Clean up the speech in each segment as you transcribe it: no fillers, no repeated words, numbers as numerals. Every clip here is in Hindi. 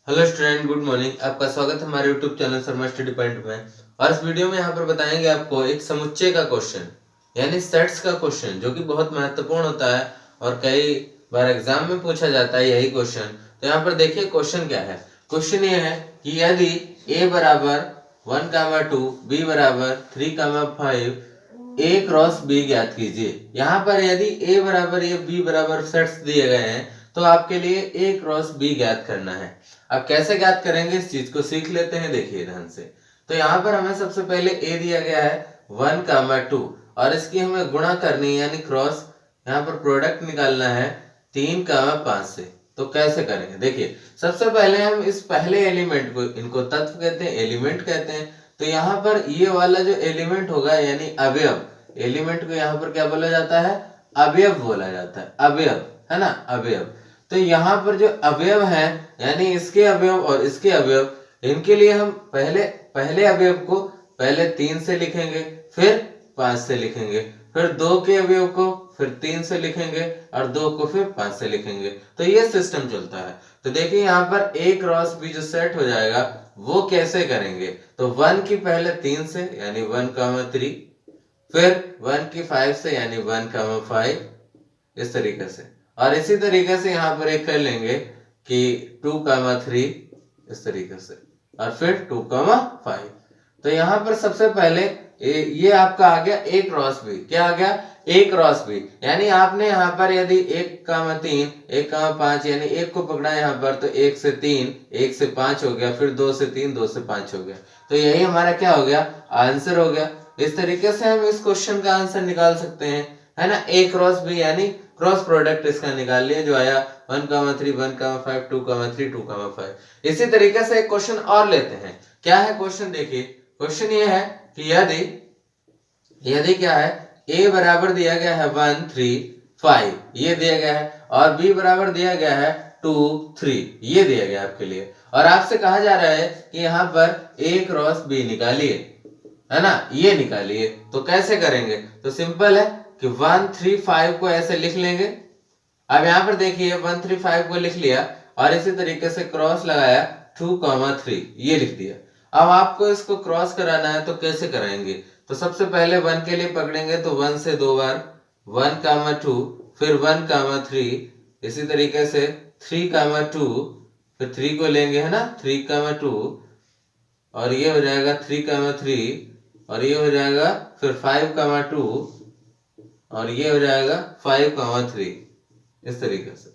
Hello student, good morning. आपका स्वागत है हमारे YouTube channel Sharma study point में। और इस वीडियो में यहाँ पर बताएंगे आपको एक समुच्चय का क्वेश्चन यानी सेट्स का क्वेश्चन, जो कि बहुत महत्वपूर्ण होता है और कई बार एग्जाम में पूछा जाता है यही क्वेश्चन। तो यहाँ पर देखिए क्वेश्चन क्या है। क्वेश्चन ये है कि यदि a बराबर 1, 2, b बराबर 3, 5 a क्रॉस b ज्ञात कीजिए। यहाँ पर यदि a बराबर a b बराबर सेट्स दिए गए हैं तो आपके लिए a क्रॉस b ज्ञात करना है। अब कैसे ज्ञात करेंगे इस चीज को सीख लेते हैं। देखिए ध्यान से। तो यहाँ पर हमें सबसे पहले a दिया गया है 1, 2 और इसकी हमें गुणा करनी है यानी क्रॉस, यहाँ पर प्रोडक्ट निकालना है 3, 5 से। तो कैसे करेंगे देखिए। सबसे पहले हम इस पहले एलिमेंट को, इनको तत्व कहते हैं, एलिमेंट कहते हैं। तो यहाँ पर ये वाला जो एलिमेंट होगा यानी अवयव, एलिमेंट को यहाँ पर क्या बोला जाता है? अवयव बोला जाता है। अवयव है ना, अवयव। तो यहाँ पर जो अवयव है यानी इसके अवयव और इसके अवयव, इनके लिए हम पहले अवयव को पहले 3 से लिखेंगे, फिर 5 से लिखेंगे, फिर 2 के अवयव को फिर 3 से लिखेंगे और 2 को फिर 5 से लिखेंगे। तो ये सिस्टम चलता है। तो देखिए यहाँ पर a क्रॉस b जो सेट हो जाएगा वो कैसे करेंगे। तो 1 की पहले 3 से यानी 1, 3, फिर 1 की 5 से यानी 1, 5, इस तरीके से। और इसी तरीके से यहाँ पर एक कर लेंगे कि 2, 3 इस तरीके से, और फिर 2, 5। तो यहाँ पर सबसे पहले ये आपका आ गया a क्रॉस b। क्या आ गया? a cross b। यानी आपने यहाँ पर यदि 1, 3, 1, 5 यानी 1 को पकड़ा यहाँ पर, तो 1 से 3, 1 से 5 हो गया, फिर 2 से 3, 2 से 5 हो गया। तो यही हमारा क्या हो गया? आंसर हो गया। इस तरीके से हम इस क्वेश्चन का आंसर निकाल सकते हैं, है ना। a क्रॉस b यानी क्रॉस प्रोडक्ट इसका निकाल लिया जो आया 1, 3, 1, 5, 2, 3, 2, 5। इसी तरीके से एक क्वेश्चन और लेते हैं। क्या है क्वेश्चन? देखिए क्वेश्चन ये है कि यदि क्या है, a बराबर दिया गया है 1, 3, 5 ये दिया गया है, और b बराबर दिया गया है 2, 3 ये दिया गया आपके लिए। और आपसे कहा जा रहा है कि यहाँ पर a क्रॉस b निकालिए, है ना, ये निकालिए। तो कैसे करेंगे? तो सिंपल है कि 1, 3, 5 को ऐसे लिख लेंगे। अब यहाँ पर देखिए 1, 3, 5 को लिख लिया और इसी तरीके से क्रॉस लगाया 2, 3 ये लिख दिया। अब आपको इसको क्रॉस कराना है तो कैसे कराएंगे? तो सबसे पहले 1 के लिए पकड़ेंगे तो 1 से 2 बार 1, 2, फिर 1, 3, इसी तरीके से 3, 2, फिर 3 को लेंगे, है ना, 3, 2 और ये हो जाएगा 3, 3 और ये हो जाएगा फिर 5, 2 और ये हो जाएगा 5, 3 इस तरीके से।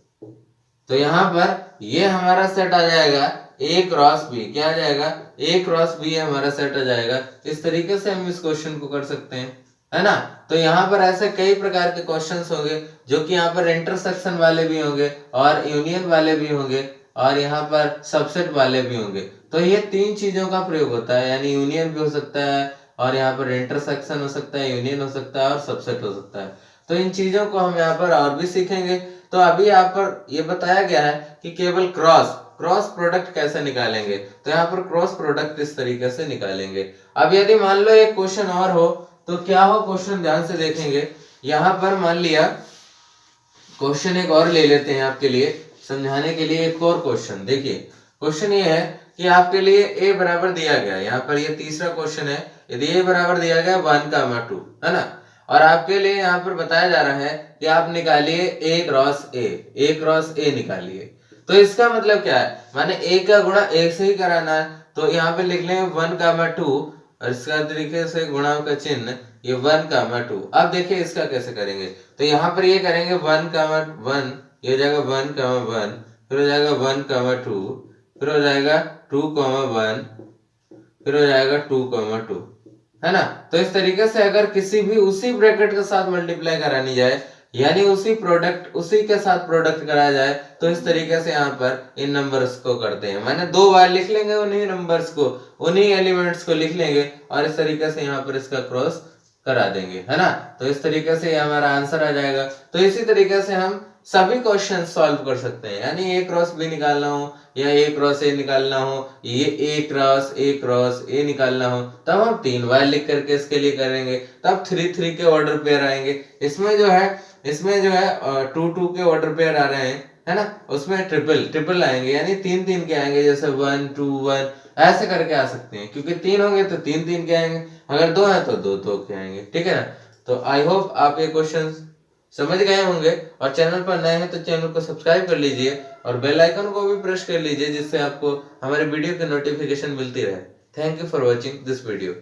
तो यहाँ पर ये हमारा सेट आ जाएगा a क्रॉस b। क्या आ जाएगा? a क्रॉस b हमारा सेट आ जाएगा। इस तरीके से हम इस क्वेश्चन को कर सकते हैं, है ना। तो यहाँ पर ऐसे कई प्रकार के क्वेश्चंस होंगे जो कि यहाँ पर इंटरसेक्शन वाले भी होंगे और यूनियन वाले भी होंगे और यहाँ पर सबसेट वाले भी होंगे। तो ये 3 चीजों का प्रयोग होता है, यानी यूनियन भी हो सकता है और यहाँ पर इंटरसेक्शन हो सकता है, यूनियन हो सकता है और सबसेट हो सकता है। तो इन चीजों को हम यहाँ पर और भी सीखेंगे। तो अभी यहाँ पर ये बताया गया है कि केवल क्रॉस प्रोडक्ट कैसे निकालेंगे। तो यहाँ पर क्रॉस प्रोडक्ट इस तरीके से निकालेंगे। अब यदि मान लो एक क्वेश्चन और हो तो क्या हो क्वेश्चन, ध्यान से देखेंगे। यहाँ पर मान लिया क्वेश्चन एक और ले लेते हैं आपके लिए समझाने के लिए। एक और क्वेश्चन देखिए। क्वेश्चन ये है कि आपके लिए a बराबर दिया गया है, यहाँ पर ये तीसरा क्वेश्चन है। यदि a बराबर दिया गया 1, 2 है ना, और आपके लिए यहाँ पर बताया जा रहा है कि आप निकालिए a क्रॉस a निकालिए। तो इसका मतलब क्या है? माने a का गुणा a से ही कराना है। तो यहाँ पे लिख लेंगे 1, 2 और इसका तरीके से गुणा का चिन्ह ये 1, 2। अब देखिए इसका कैसे करेंगे। तो यहाँ पर ये करेंगे 1, 1 ये हो जाएगा 1, 1 फिर हो जाएगा 1, 2 फिर हो जाएगा 2, 1 फिर हो जाएगा 2, 2 है ना। तो इस तरीके से अगर किसी भी उसी ब्रैकेट के साथ मल्टीप्लाई करानी जाए यानी उसी के साथ प्रोडक्ट कराया जाए तो इस तरीके से यहाँ पर इन नंबर्स को करते हैं। मैंने 2 बार लिख लेंगे उन्हीं नंबर्स को, उन्हीं एलिमेंट्स को लिख लेंगे और इस तरीके से यहाँ पर इसका क्रॉस करा देंगे, है ना। तो इस तरीके से हमारा आंसर आ जाएगा। तो इसी तरीके से हम सभी क्वेश्चन सॉल्व कर सकते हैं, यानी a क्रॉस b निकालना हो या a क्रॉस a निकालना हो, ये a क्रॉस a निकालना हो, तब हम 3 बार लिख करके इसके लिए करेंगे। तब 3, 3 के ऑर्डर पेयर आएंगे। इसमें जो है 2, 2 के ऑर्डर पेयर आ रहे हैं, है ना, उसमें ट्रिपल आएंगे, यानी 3 3 के आएंगे, जैसे 1 2 1 ऐसे करके आ सकते हैं, क्योंकि 3 होंगे तो 3 3 के आएंगे, अगर 2 है तो 2 2 के आएंगे, ठीक है ना। तो आई होप आप ये क्वेश्चन समझ गए होंगे, और चैनल पर नए हैं तो चैनल को सब्सक्राइब कर लीजिए और बेल आइकन को भी प्रेस कर लीजिए, जिससे आपको हमारे वीडियो की नोटिफिकेशन मिलती रहे। Thank you for watching this video.